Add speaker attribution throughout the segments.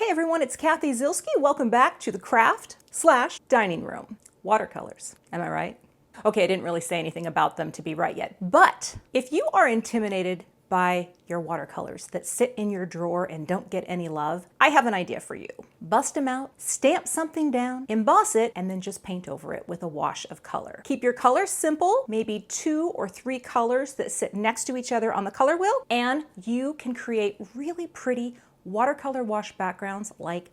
Speaker 1: Hey everyone, it's Cathy Zielske. Welcome back to the craft/dining room. Watercolors, am I right? Okay, I didn't really say anything about them to be right yet, but if you are intimidated by your watercolors that sit in your drawer and don't get any love, I have an idea for you. Bust them out, stamp something down, emboss it, and then just paint over it with a wash of color. Keep your colors simple, maybe 2 or 3 colors that sit next to each other on the color wheel, and you can create really pretty watercolor wash backgrounds like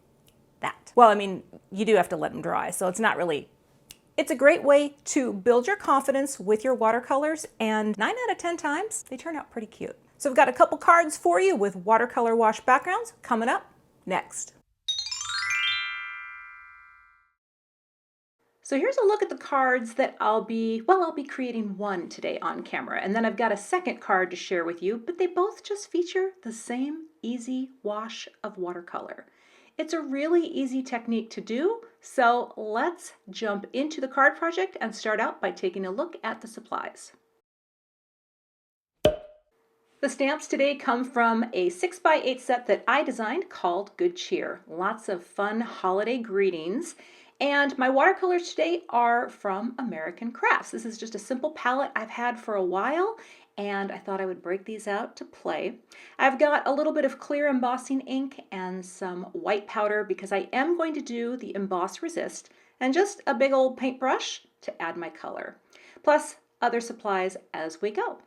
Speaker 1: that. Well, I mean, you do have to let them dry, so it's not really. It's a great way to build your confidence with your watercolors, and 9 out of 10 times, they turn out pretty cute. So I've got a couple cards for you with watercolor wash backgrounds coming up next. So here's a look at the cards that I'll be creating one today on camera, and then I've got a second card to share with you, but they both just feature the same easy wash of watercolor. It's a really easy technique to do, so let's jump into the card project and start out by taking a look at the supplies. The stamps today come from a 6x8 set that I designed called Good Cheer. Lots of fun holiday greetings. And my watercolors today are from American Crafts. This is just a simple palette I've had for a while, and I thought I would break these out to play. I've got a little bit of clear embossing ink and some white powder because I am going to do the emboss resist, and just a big old paintbrush to add my color, plus other supplies as we go.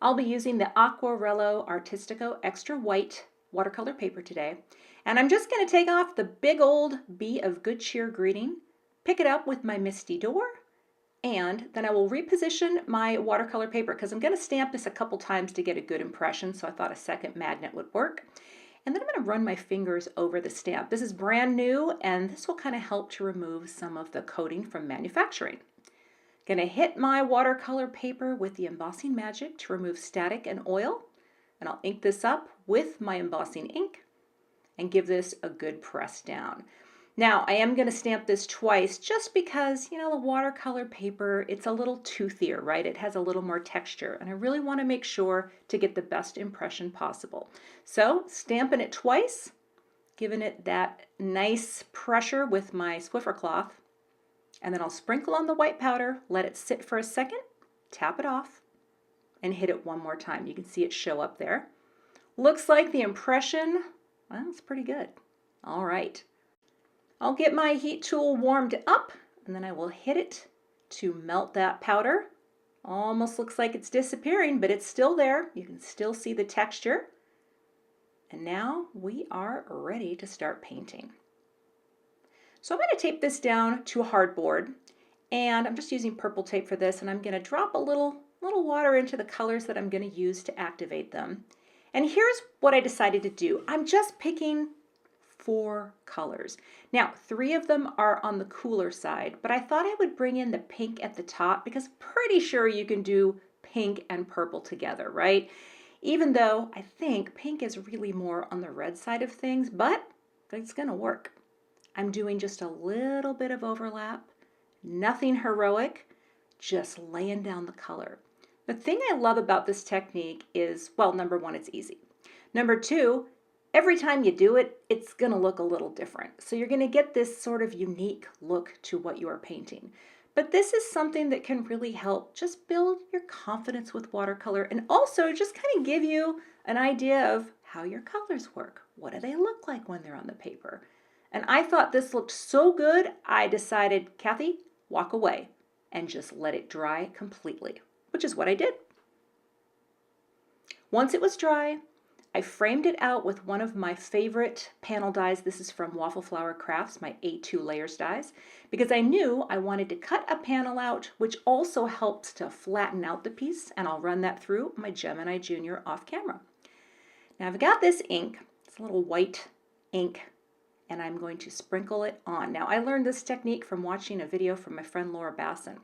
Speaker 1: I'll be using the Aquarello Artistico Extra White watercolor paper today, and I'm just going to take off the big old B of Good Cheer greeting, pick it up with my MISTI door, and then I will reposition my watercolor paper because I'm going to stamp this a couple times to get a good impression, so I thought a second magnet would work. And then I'm going to run my fingers over the stamp. This is brand new, and this will kind of help to remove some of the coating from manufacturing. Going to hit my watercolor paper with the embossing magic to remove static and oil, and I'll ink this up with my embossing ink and give this a good press down. Now, I am going to stamp this twice just because, you know, the watercolor paper, it's a little toothier, right? It has a little more texture, and I really want to make sure to get the best impression possible. So, stamping it twice, giving it that nice pressure with my Swiffer cloth, and then I'll sprinkle on the white powder, let it sit for a second, tap it off, and hit it one more time. You can see it show up there. Looks like the impression, well, it's pretty good. All right. I'll get my heat tool warmed up, and then I will hit it to melt that powder. Almost looks like it's disappearing, but it's still there. You can still see the texture. And now we are ready to start painting. So I'm going to tape this down to a hardboard, and I'm just using purple tape for this, and I'm going to drop a little water into the colors that I'm going to use to activate them. And here's what I decided to do. I'm just picking 4 colors. Now, 3 of them are on the cooler side, but I thought I would bring in the pink at the top because I'm pretty sure you can do pink and purple together, right? Even though I think pink is really more on the red side of things, but it's going to work. I'm doing just a little bit of overlap, nothing heroic, just laying down the color. The thing I love about this technique is, well, number 1, it's easy. Number 2, every time you do it, it's going to look a little different. So you're going to get this sort of unique look to what you are painting. But this is something that can really help just build your confidence with watercolor, and also just kind of give you an idea of how your colors work. What do they look like when they're on the paper? And I thought this looked so good, I decided, Cathy, walk away and just let it dry completely, which is what I did. Once it was dry, I framed it out with one of my favorite panel dies. This is from Waffle Flower Crafts, my A2 layers dies, because I knew I wanted to cut a panel out, which also helps to flatten out the piece, and I'll run that through my Gemini Junior off camera. Now I've got this ink, it's a little white ink, and I'm going to sprinkle it on. Now I learned this technique from watching a video from my friend Laura Basson,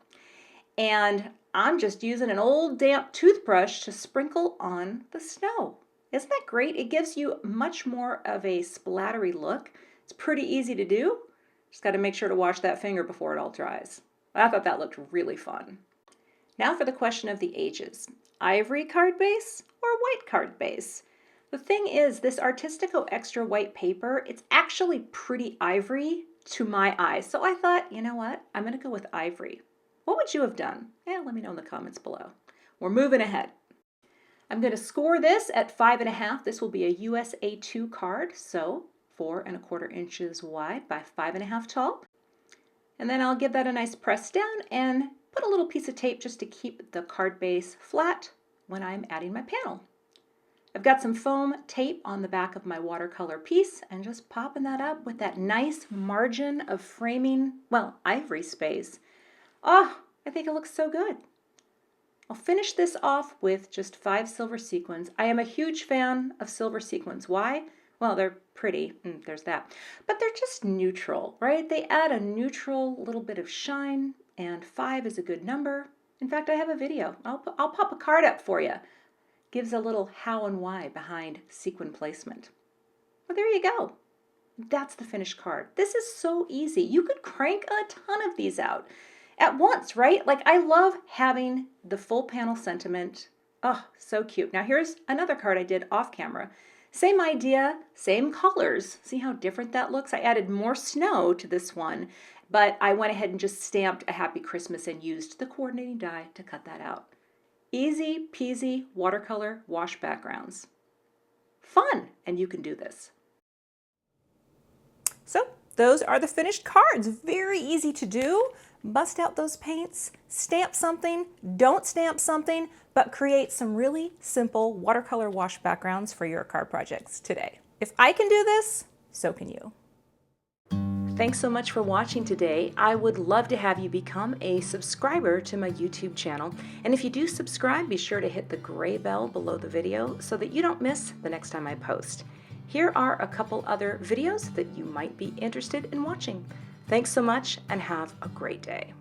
Speaker 1: and I'm just using an old damp toothbrush to sprinkle on the snow. Isn't that great? It gives you much more of a splattery look. It's pretty easy to do. Just got to make sure to wash that finger before it all dries. I thought that looked really fun. Now for the question of the ages. Ivory card base or white card base? The thing is, this Artistico Extra White paper, it's actually pretty ivory to my eyes. So I thought, you know what? I'm going to go with ivory. What would you have done? Yeah, let me know in the comments below. We're moving ahead. I'm going to score this at 5.5. This will be a US A2 card, so 4¼ inches wide by 5.5 tall. And then I'll give that a nice press down and put a little piece of tape just to keep the card base flat when I'm adding my panel. I've got some foam tape on the back of my watercolor piece and just popping that up with that nice margin of framing, well, ivory space. Oh, I think it looks so good. I'll finish this off with just 5 silver sequins. I am a huge fan of silver sequins. Why? Well, they're pretty, there's that. But they're just neutral, right? They add a neutral little bit of shine, and 5 is a good number. In fact, I have a video. I'll pop a card up for you. Gives a little how and why behind sequin placement. Well, there you go. That's the finished card. This is so easy. You could crank a ton of these out at once, right? Like, I love having the full panel sentiment. Oh, so cute. Now here's another card I did off camera. Same idea, same colors. See how different that looks? I added more snow to this one, but I went ahead and just stamped a Happy Christmas and used the coordinating die to cut that out. Easy peasy watercolor wash backgrounds. Fun, and you can do this. So those are the finished cards. Very easy to do. Bust out those paints, stamp something, don't stamp something, but create some really simple watercolor wash backgrounds for your card projects today. If I can do this, so can you. Thanks so much for watching today. I would love to have you become a subscriber to my YouTube channel. And if you do subscribe, be sure to hit the gray bell below the video so that you don't miss the next time I post. Here are a couple other videos that you might be interested in watching. Thanks so much and have a great day.